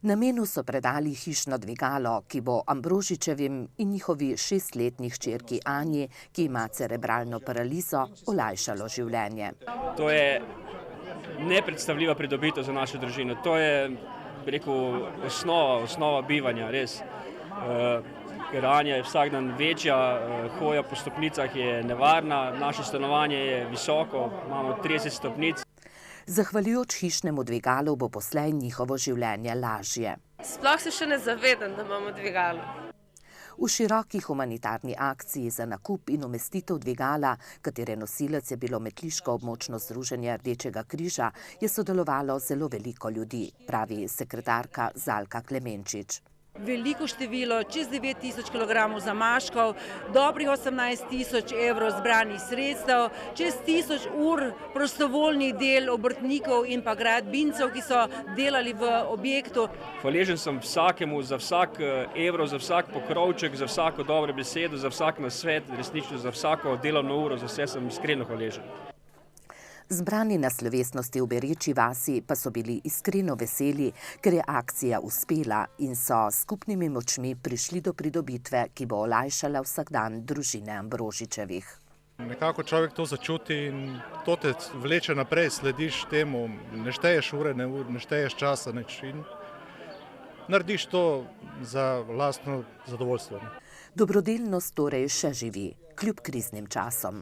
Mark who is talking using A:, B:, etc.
A: Namenu so predali hišno dvigalo, ki bo Ambrožičevim in njihovi 6-letni hčerki Anji, ki ima cerebralno paralizo, olajšalo življenje.
B: To je nepredstavljiva pridobitev za našo družino. To je, bi rekel, osnova bivanja, res. Ker Anja je vsak dan večja, hoja po stopnicah je nevarna, naše stanovanje je visoko, imamo 30 stopnic.
A: Zahvaljujoč hišnemu dvigalu bo poslej njihovo življenje lažje.
C: Sploh se še ne zavedam, da imamo dvigalo.
A: V široki humanitarni akciji za nakup in umestitev dvigala, katere nosilec je bilo Metliško območno združenje Rdečega križa, je sodelovalo zelo veliko ljudi, pravi sekretarka Zalka Klemenčič.
D: Veliko število, čez 9000 kg zamaškov, dobrih 18 000 evrov zbranih sredstev, čez 1000 ur prostovoljnih del obrtnikov in pa gradbincev, ki so delali v objektu.
B: Hvaležen sem vsakemu za vsak evro, za vsak pokrovček, za vsako dobro besedo, za vsak nasvet, resnično za vsako delovno uro, za vse sem iskreno hvaležen.
A: Zbrani na slovesnosti v Bereči vasi pa so bili iskreno veseli, ker je akcija uspela in so s skupnimi močmi prišli do pridobitve, ki bo olajšala vsakdan družine Ambrožičevih.
E: Nekako človek to začuti in to te vleče naprej, slediš temu, ne šteješ ure, ne šteješ časa, in narediš to za lastno zadovoljstvo.
A: Dobrodelnost torej še živi, kljub kriznim časom.